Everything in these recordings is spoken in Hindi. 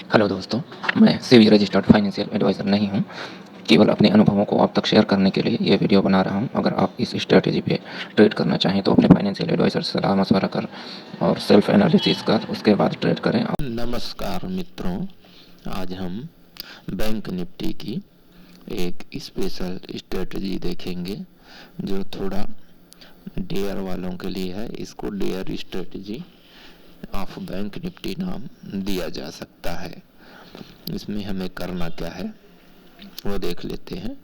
हेलो दोस्तों, मैं सेबी रजिस्टर्ड फाइनेंशियल एडवाइज़र नहीं हूँ। केवल अपने अनुभवों को आप तक शेयर करने के लिए ये वीडियो बना रहा हूँ। अगर आप इस स्ट्रैटेजी पे ट्रेड करना चाहें तो अपने फाइनेंशियल एडवाइज़र से सलाह मशवरा कर और सेल्फ एनालिसिस कर उसके बाद ट्रेड करें। नमस्कार मित्रों, आज हम बैंक निफ्टी की एक स्पेशल स्ट्रेटजी देखेंगे जो थोड़ा डेयर वालों के लिए है। इसको dare strategy of bank Nifty नाम दिया जा सकता है। इसमें हमें करना क्या है वो देख लेते हैं।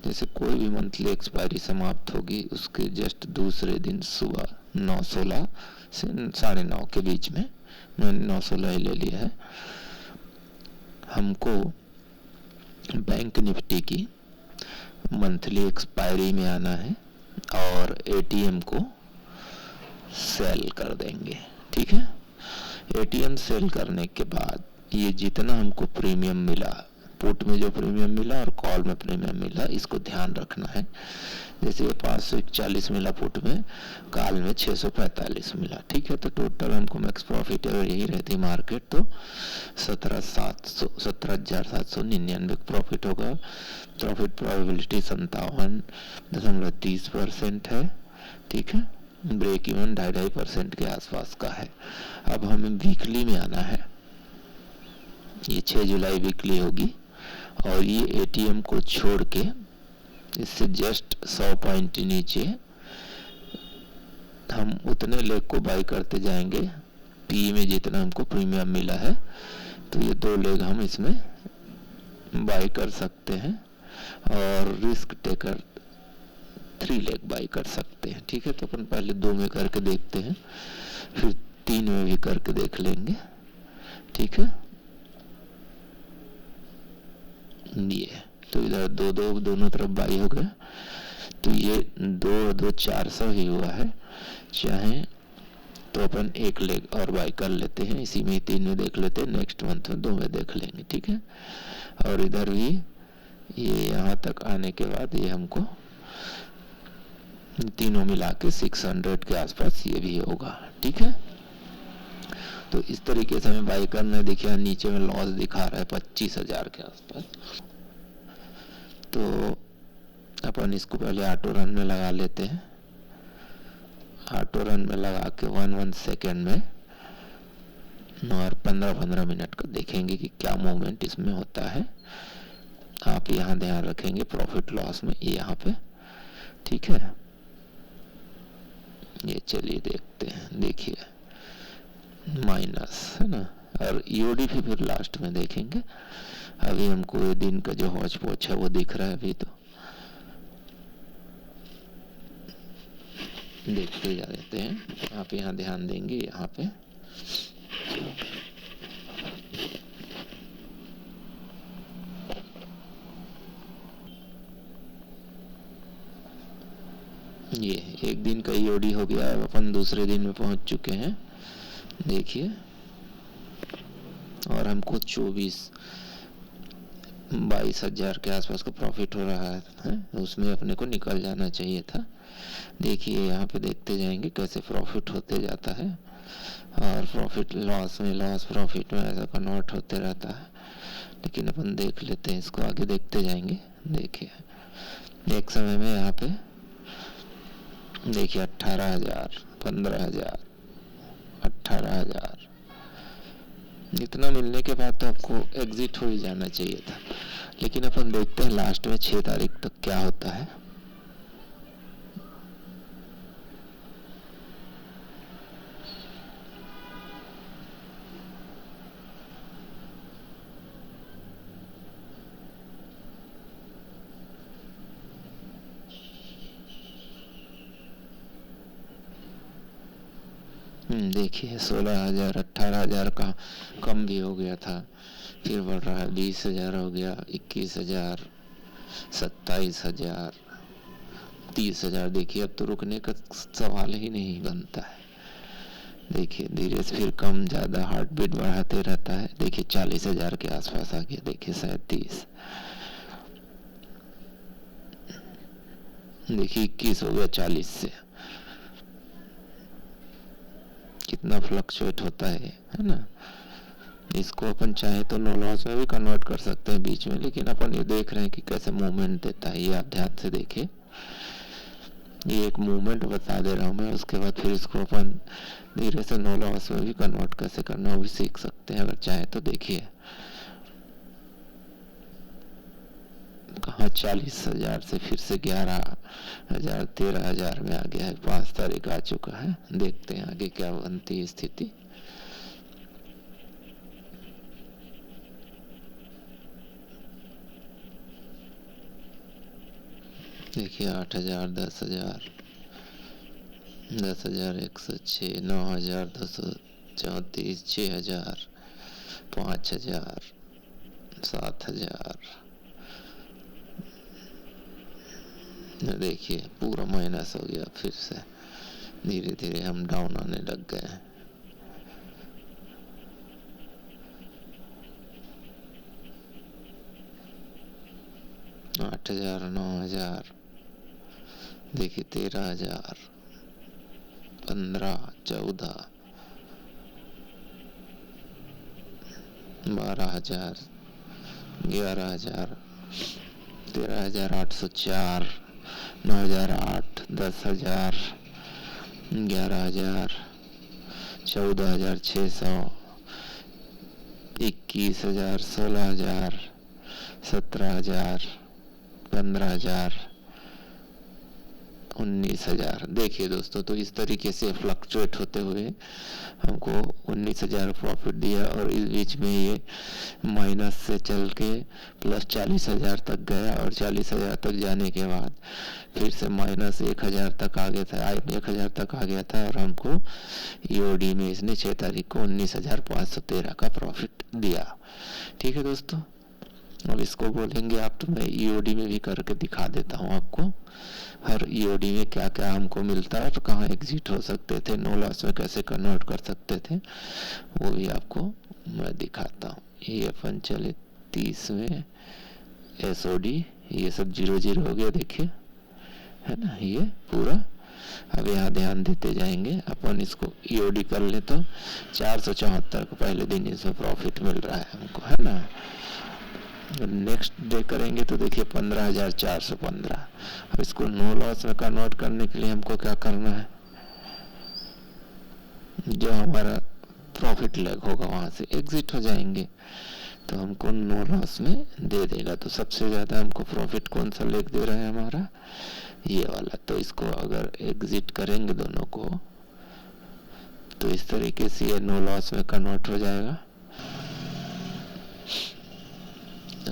जैसे कोई भी मंथली एक्सपायरी समाप्त होगी उसके जस्ट दूसरे दिन सुबह 9:16 से 9:30 के बीच में, मैंने 9:16 ही ले लिया है, हमको बैंक निफ्टी की मंथली एक्सपायरी में आना है और एटीएम को सेल कर देंगे। ठीक है, एटीएम सेल करने के बाद ये जितना हमको प्रीमियम मिला, पुट में जो प्रीमियम मिला और कॉल में प्रीमियम मिला, इसको ध्यान रखना है। जैसे ये 541 मिला पुट में, कॉल में 645 मिला। ठीक है, तो टोटल हमको मैक्स प्रॉफिट अगर यही रहती मार्केट तो 17,799 प्रॉफिट होगा। प्रॉफिट प्रोबेबिलिटी 57.30% है। ठीक है, ब्रेक इवन 2.5% के आसपास का है। अब हमें वीकली में आना है। ये 6 जुलाई वीकली होगी और ये एटीएम को छोड़ के इससे जस्ट 100 पॉइंट नीचे हम उतने लेग को बाई करते जाएंगे पी में जितना हमको प्रीमियम मिला है। तो ये 2 लेग हम इसमें बाई कर सकते हैं और रिस्क टेकर 3 लेग बाई कर सकते हैं। ठीक है, तो अपन पहले 2 में करके देखते हैं, फिर 3 में भी करके देख लेंगे। ठीक है, ये तो इधर 2 दोनों तरफ बाई हो गया, तो ये 2 400 ही हुआ है। चाहे तो अपन 1 लेग और बाई कर लेते हैं, इसी में 3 में देख लेते हैं, नेक्स्ट मंथ में 2 में देख लेंगे। ठीक है, और इधर भी ये यहाँ तक आने के बाद ये हमको तीनों मिला के 600 के आसपास ये भी होगा। ठीक है, तो इस तरीके से हमें बाई करना है। देखिए नीचे में लॉस दिखा रहा है 25,000 के आसपास। तो अपन इसको पहले ऑटो रन में लगा लेते हैं। ऑटो रन में लगा के 1 सेकेंड में और 15 मिनट का देखेंगे कि क्या मूवमेंट इसमें होता है। आप यहाँ ध्यान रखेंगे प्रॉफिट लॉस में यहाँ पे। ठीक है, ये चलिए देखते हैं। देखिए माइनस है ना, और ईओडी भी फिर लास्ट में देखेंगे। अभी हमको ये दिन का जो हौच पोच है वो दिख रहा है, अभी तो देखते जा रहते हैं। आप यहाँ ध्यान देंगे, यहाँ पे ये एक दिन का ईओडी हो गया, अब अपन दूसरे दिन में पहुंच चुके हैं। देखिए, और हमको 22,000 के आसपास का प्रॉफिट हो रहा है, उसमें अपने को निकल जाना चाहिए था। देखिए यहाँ पे देखते जाएंगे कैसे प्रॉफिट होते जाता है और प्रॉफिट लॉस में, लॉस प्रॉफिट में ऐसा कन्वर्ट होते रहता है। लेकिन अपन देख लेते हैं, इसको आगे देखते जाएंगे। देखिए एक समय में यहाँ पे देखिए 18,000, 15,000, 18,000, इतना मिलने के बाद तो आपको एग्जिट हो ही जाना चाहिए था। लेकिन अपन देखते हैं लास्ट में 6 तारीख तक क्या होता है। देखिए 16,000, 18,000 का कम भी हो गया था, फिर बढ़ रहा है, 20,000 हो गया, 21,000, 27,000, 30,000। देखिए अब तो रुकने का सवाल ही नहीं बनता है। देखिए धीरे से फिर कम ज़्यादा हार्ट बीट बढ़ाते रहता है। देखिए 40,000 के आसपास आ गया, देखिए 37, देखिए 21 हो गया 40 से। कितना फ्लक्चुएट होता है ना। इसको अपन चाहे तो नो लॉस में भी कन्वर्ट कर सकते हैं बीच में, लेकिन अपन ये देख रहे हैं कि कैसे मूवमेंट देता है। ये आप ध्यान से देखिए, ये एक मूवमेंट बता दे रहा हूँ मैं। उसके बाद फिर इसको अपन धीरे से नो लॉस में भी कन्वर्ट कैसे करना वो भी सीख सकते हैं अगर चाहे तो। देखिए कहाँ 40,000 से फिर से 11,000 13,000 में आ गया है। 5 तारीख आ चुका है। देखते हैं आगे क्या बनती है स्थिति। देखिए 8,000, 10,000, 10,106, 9,234, 6,000, 5,000, 7,000। देखिए पूरा माइनस हो गया। फिर से धीरे धीरे हम डाउन आने लग गए हैं। आठ 8,000, 9,000, देखिए 13,000, 15, 14, 12,000, 11,000, 13,804, 9,008, 10,000, 11,000, 14,600, 21,000, 16,000, 17,000, 15,000, 19,000। देखिए दोस्तों, तो इस तरीके से फ्लक्चुएट होते हुए हमको 19,000 प्रॉफिट दिया और इस बीच में ये माइनस से चल के प्लस 40,000 तक गया और 40,000 तक जाने के बाद फिर से माइनस 1,000 तक आ गया था। 1,000 तक आ गया था और हमको ईओडी में इसने 6 तारीख को 19,513 का प्रॉफिट दिया। ठीक है दोस्तों, अब इसको बोलेंगे आप, तो मैं ईओडी में भी करके दिखा देता हूँ आपको हर ईओडी में क्या क्या हमको मिलता है, तो कहाँ एग्जिट हो सकते थे, नो लॉस में कैसे कन्वर्ट कर सकते थे, वो भी आपको मैं दिखाता हूँ। ये अपन चले 30 में एसओडी, ये सब 0 हो गया। देखिए है ना, ये पूरा। अब यहाँ ध्यान देते जाएंगे अपन। इसको ईओडी कर ले तो 474 को पहले दिन इसमें प्रॉफिट मिल रहा है हमको, है ना। नेक्स्ट डे करेंगे तो देखिए 15,415। अब इसको नो लॉस में कन्वर्ट करने के लिए हमको क्या करना है, जो हमारा प्रॉफिट लेग होगा वहां से एग्जिट हो जाएंगे तो हमको नो लॉस में दे देगा। तो सबसे ज्यादा हमको प्रॉफिट कौन सा लेग दे रहा है हमारा, ये वाला। तो इसको अगर एग्जिट करेंगे दोनों को तो इस तरीके से ये नो लॉस में कन्वर्ट हो जाएगा।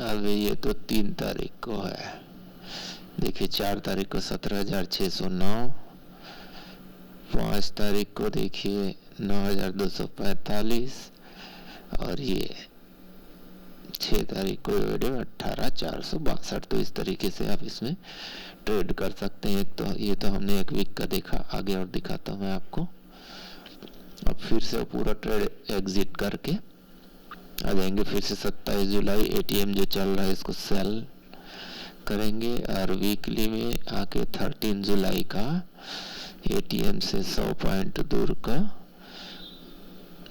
अब ये तो 3 तारीख को है। देखिए 4 तारीख को 17,609, 5 तारीख को देखिए 9,245 और ये 6 तारीख को 18,462। तो इस तरीके से आप इसमें ट्रेड कर सकते हैं। तो ये तो हमने एक वीक का देखा, आगे और दिखाता हूँ मैं आपको। अब फिर से पूरा ट्रेड एग्जिट करके आ जाएंगे। फिर से 27 जुलाई एटीएम जो चल रहा है इसको सेल करेंगे और वीकली में आके 13 जुलाई का एटीएम से 100 पॉइंट दूर का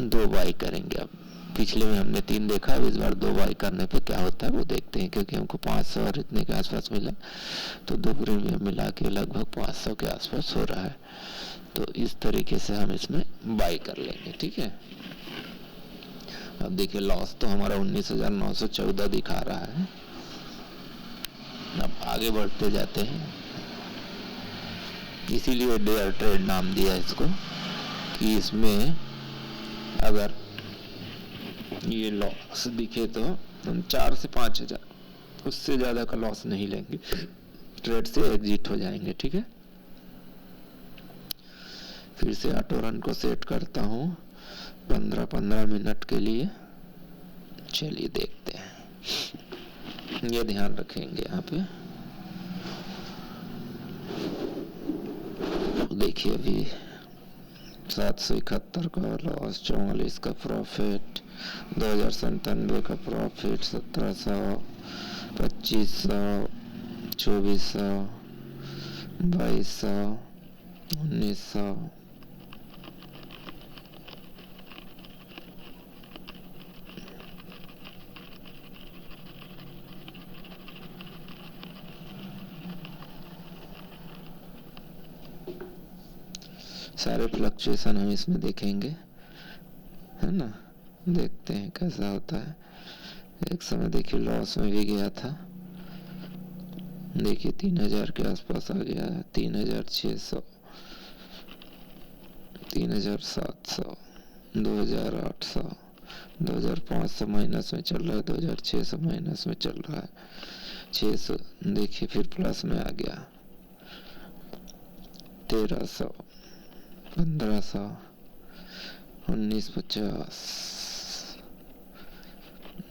2 बाई करेंगे। अब पिछले में हमने 3 देखा, अब इस बार 2 बाई करने पे क्या होता है वो देखते हैं, क्योंकि हमको 500 और इतने के आसपास मिला, तो 2 प्रीमियम मिला के लगभग 500 के आसपास हो रहा है। तो इस तरीके से हम इसमें बाई कर लेंगे। ठीक है, अब देखिए लॉस तो हमारा 19,914 दिखा रहा है। अब आगे बढ़ते जाते हैं, इसीलिए डेयर ट्रेड नाम दिया इसको कि इसमें अगर ये लॉस दिखे तो हम 4 से 5,000, उससे ज्यादा का लॉस नहीं लेंगे, ट्रेड से एग्जिट हो जाएंगे। ठीक है, फिर से ऑटो रन को सेट करता हूँ 15-15 मिनट के लिए। चलिए देखते हैं, ये ध्यान रखेंगे यहाँ पे। देखिए अभी 771 का लॉस, 44 का प्रॉफिट, 2,097 का प्रॉफिट, 1,700, 2,500, 2,400, 2,200, 1,900, 1,000, सारे फ्लक्चुएशन हम इसमें देखेंगे, है ना। देखते हैं कैसा होता है। एक समय देखिए लॉस में भी गया था, देखिए 3000 के आसपास आ गया है, 3600, 3700, 2800, 2500 माइनस में चल रहा है, 2600 माइनस में चल रहा है, 600 देखिए फिर प्लस में आ गया, 1300, 1500, 1950,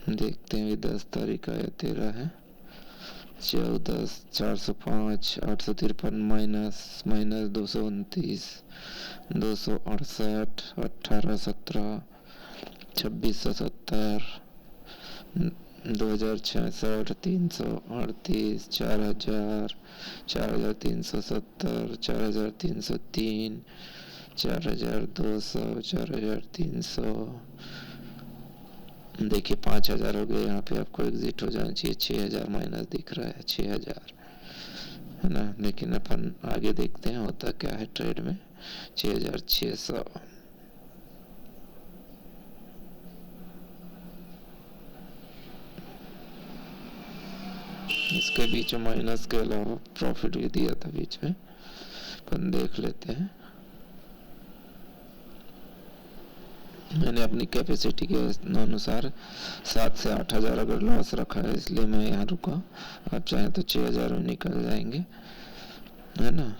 देखते हैं 10 तारीख का या 13 है, 14, 405, 853 माइनस 229, 268, 1817, 2670, 2066, 338, 4000, 4370, 4303, 4200, 4300, देखिए 5000 हो गए। यहाँ पे आपको एग्जिट हो जाना चाहिए, 6000 माइनस दिख रहा है, 6000 है ना। लेकिन अपन आगे देखते हैं होता क्या है ट्रेड में। 6600, इसके बीच में माइनस के अलावा प्रॉफिट भी दिया था बीच में, अपन देख लेते हैं। मैंने अपनी कैपेसिटी के अनुसार 7 से 8000 अगर लॉस रखा है, इसलिए मैं यहाँ रुका। आप चाहें तो 6000 में निकल जाएंगे, है ना।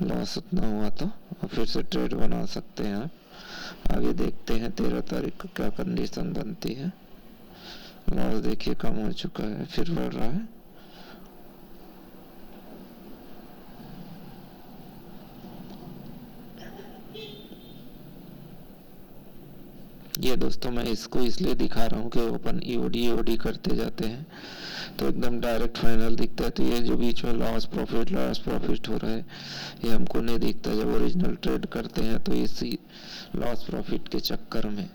लॉस उतना हुआ तो फिर से ट्रेड बना सकते हैं आप। आगे देखते हैं 13 तारीख को क्या कंडीशन बनती है। लॉस देखिए कम हो चुका है, फिर बढ़ रहा है। ये दोस्तों मैं इसको इसलिए दिखा रहा हूँ कि ओपन ईओडी करते जाते हैं तो एकदम डायरेक्ट फाइनल दिखता है, तो ये जो बीच में लॉस प्रॉफिट हो रहा है ये हमको नहीं दिखता। जब ओरिजिनल ट्रेड करते हैं तो इसी लॉस प्रॉफिट के चक्कर में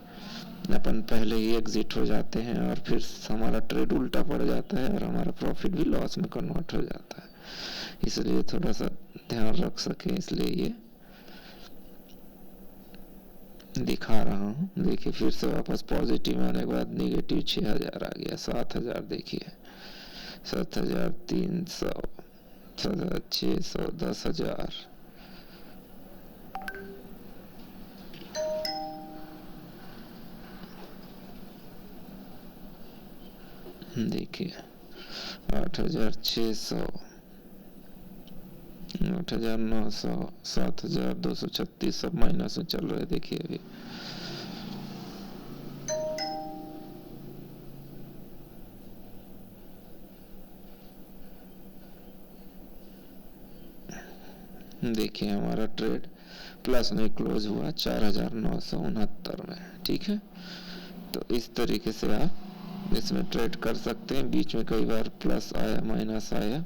अपन पहले ही एग्जिट हो जाते हैं और फिर हमारा ट्रेड उल्टा पड़ जाता है और हमारा प्रॉफिट भी लॉस में कन्वर्ट हो जाता है। इसलिए थोड़ा सा ध्यान रख सके, इसलिए ये दिखा रहा हूँ। देखिए फिर से वापस पॉजिटिव आने के बाद निगेटिव 6000 आ गया, 7000 देखिए, 7300, 7600, 10000, देखिए 8600, 8900, 7236 सब माइनस में चल रहे हैं। देखिए अभी देखिए हमारा ट्रेड प्लस में क्लोज हुआ 4969 में, ठीक है। तो इस तरीके से आप इसमें ट्रेड कर सकते हैं। बीच में कई बार प्लस आया माइनस आया,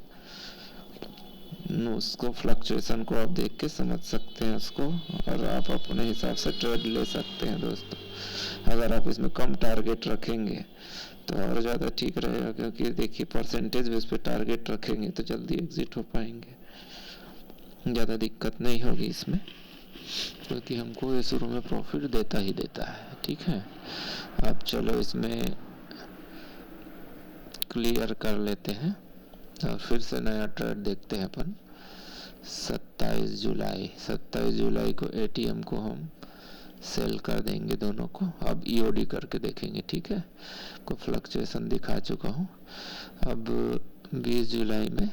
उसको फ्लक्चुएशन को आप देख के समझ सकते हैं उसको, और आप अपने हिसाब से ट्रेड ले सकते हैं दोस्तों। अगर आप इसमें कम टारगेट रखेंगे तो और ज़्यादा ठीक रहेगा, क्योंकि देखिए परसेंटेज बेस पे टारगेट रखेंगे तो जल्दी एग्जिट हो पाएंगे, ज़्यादा दिक्कत नहीं होगी इसमें, क्योंकि हमको ये शुरू में प्रॉफिट देता ही देता है, ठीक है। अब चलो इसमें क्लियर कर लेते हैं और फिर से नया ट्रेड देखते हैं अपन। 27 जुलाई को एटीएम को हम सेल कर देंगे दोनों को। अब ईओडी करके देखेंगे, ठीक है। को फ्लक्चुएशन दिखा चुका हूँ। अब 20 जुलाई में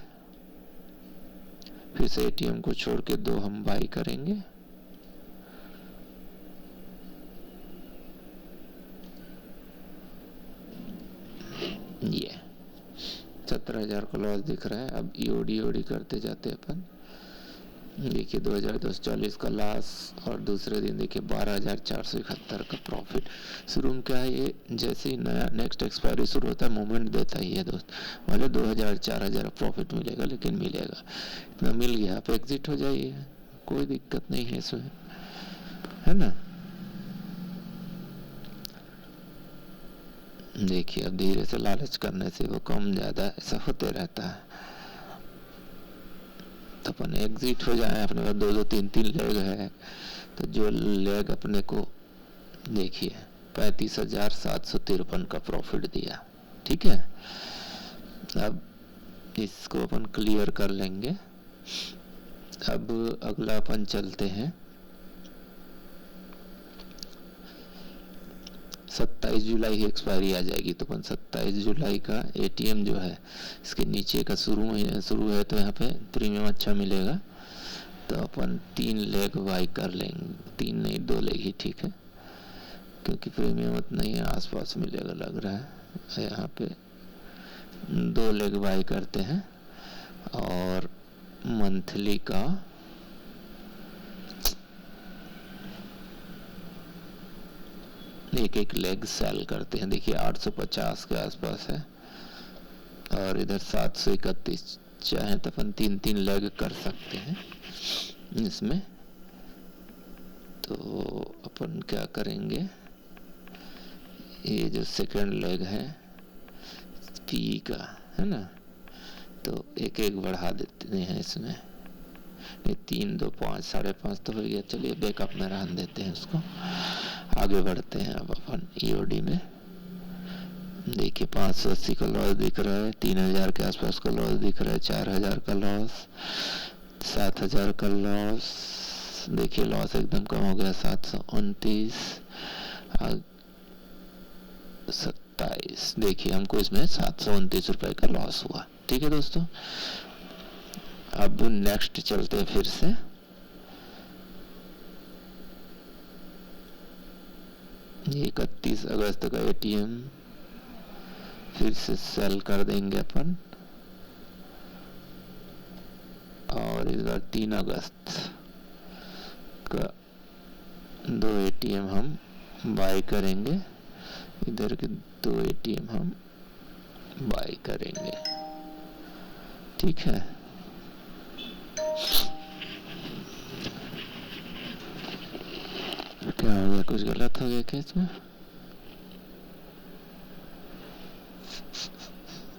फिर से एटीएम को छोड़ के 2 हम बाई करेंगे। ये 17,000 का लॉस दिख रहा है। अब ईओडी करते जाते अपन। देखिए 2240 का लॉस और दूसरे दिन देखिए 12,471 का प्रॉफिट। शुरू में क्या है, ये जैसे ही नया नेक्स्ट एक्सपायरी शुरू होता है मूवमेंट देता ही है दोस्त। भले 2,000-4,000 प्रॉफिट मिलेगा, लेकिन मिलेगा। इतना मिल गया, आप एग्जिट हो जाइए, कोई दिक्कत नहीं है इसमें, है ना। देखिए अब धीरे से लालच करने से वो कम ज़्यादा ऐसा होते रहता है। तो अपन एग्जिट हो जाए। अपने पास 2 3 लेग है, तो जो लेग अपने को देखिए 35,753 का प्रॉफिट दिया। ठीक है, अब इसको अपन क्लियर कर लेंगे। अब अगला अपन चलते हैं 27 जुलाई ही एक्सपायरी आ जाएगी, तो अपन 27 जुलाई का एटीएम जो है इसके नीचे का शुरू है, तो यहाँ पे प्रीमियम अच्छा मिलेगा, तो अपन 3 लेग बाई कर लेंगे। 3 नहीं 2 लेग ही ठीक है, क्योंकि प्रीमियम उतना ही आसपास मिलेगा लग रहा है। यहाँ पे 2 लेग बाई करते हैं और मंथली का एक लेग सेल करते हैं। देखिए 850 के आसपास है और इधर 731, चाहे तो अपन 3 लेग कर सकते हैं इसमें। तो अपन क्या करेंगे, ये जो सेकंड लेग है पी का है ना, तो एक बढ़ा देते हैं इसमें। ये 3 2 5 5.5 तो हो गया। चलिए बैकअप में रहने देते हैं उसको, आगे बढ़ते हैं। अब अपन ईओडी में देखिए 580 का लॉस दिख रहा है, 3000 के आसपास का लॉस दिख रहा है, 4000 का लॉस, 7000 का लॉस। देखिए लॉस एकदम कम हो गया, 729, 27। देखिए हमको इसमें 729 रुपए का लॉस हुआ। ठीक है दोस्तों, अब नेक्स्ट चलते हैं फिर से। ये 31 अगस्त का एटीएम फिर से सेल कर देंगे अपन, और इस बार 3 अगस्त का 2 एटीएम हम बाय करेंगे। इधर के 2 एटीएम हम बाय करेंगे। ठीक है, क्या हो गया, कुछ गलत हो गया क्या इसमें?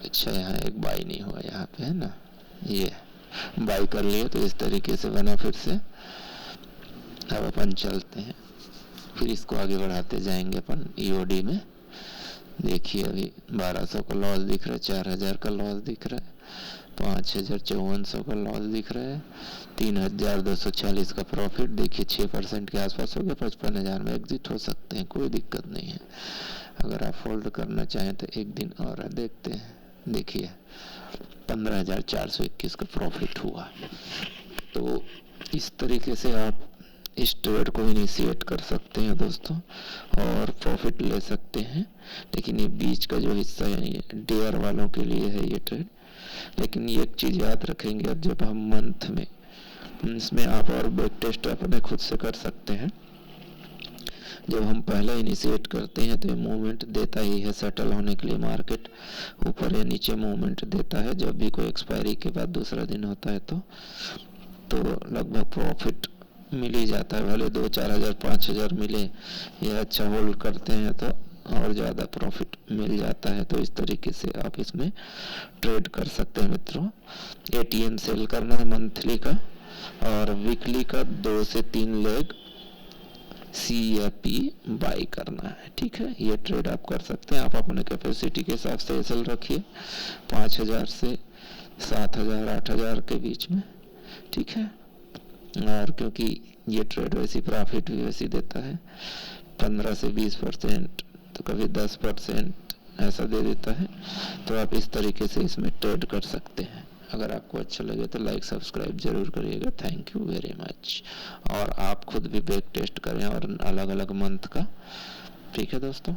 अच्छा यहाँ एक बाई नहीं हुआ, यहाँ पे है ना, ये बाई कर लिए, तो इस तरीके से बना फिर से। अब अपन चलते हैं, फिर इसको आगे बढ़ाते जाएंगे अपन ईओडी में। देखिए अभी 1200 का लॉस दिख रहा है, 4000 का लॉस दिख रहा है, 5400 का लॉस दिख रहा है, 3240 का प्रॉफिट। देखिए 6% के आसपास हो गया, 55,000 में एग्जिट हो सकते हैं, कोई दिक्कत नहीं है। अगर आप होल्ड करना चाहें तो एक दिन और देखते हैं। देखिए 15,421 का प्रॉफिट हुआ। तो इस तरीके से आप इस ट्रेड को इनिशिएट कर सकते हैं दोस्तों, और प्रॉफिट ले सकते हैं। लेकिन ये बीच का जो हिस्सा है डेयर वालों के लिए है ये ट्रेड। लेकिन ये एक चीज़ याद रखेंगे, अब जब हम मंथ में इसमें आप और बैक टेस्ट अपने खुद से कर सकते हैं। जब हम पहला इनिशिएट करते हैं तो ये मूवमेंट देता ही है, सेटल होने के लिए मार्केट ऊपर या नीचे मूवमेंट देता है। जब भी कोई एक्सपायरी के बाद दूसरा दिन होता है तो लगभग प्रॉफिट मिल ही जाता है। भले 2-4 हज़ार 5,000 मिले, ये अच्छा होल्ड करते हैं तो और ज़्यादा प्रॉफिट मिल जाता है। तो इस तरीके से आप इसमें ट्रेड कर सकते हैं मित्रों। एटीएम सेल करना है मंथली का, और वीकली का 2 से 3 लेग सी या पी बाई करना है। ठीक है, ये ट्रेड आप कर सकते हैं। आप अपने कैपेसिटी के हिसाब से एसएल रखिए 5,000 से 7,000 8,000 के बीच में। ठीक है, और क्योंकि ये ट्रेड वैसी प्रॉफिट भी वैसी देता है 15 से 20%, तो कभी 10% ऐसा दे देता है। तो आप इस तरीके से इसमें ट्रेड कर सकते हैं। अगर आपको अच्छा लगे तो लाइक सब्सक्राइब जरूर करिएगा। Thank you very much. और आप खुद भी बैक टेस्ट करें और अलग अलग मंथ का। ठीक है दोस्तों।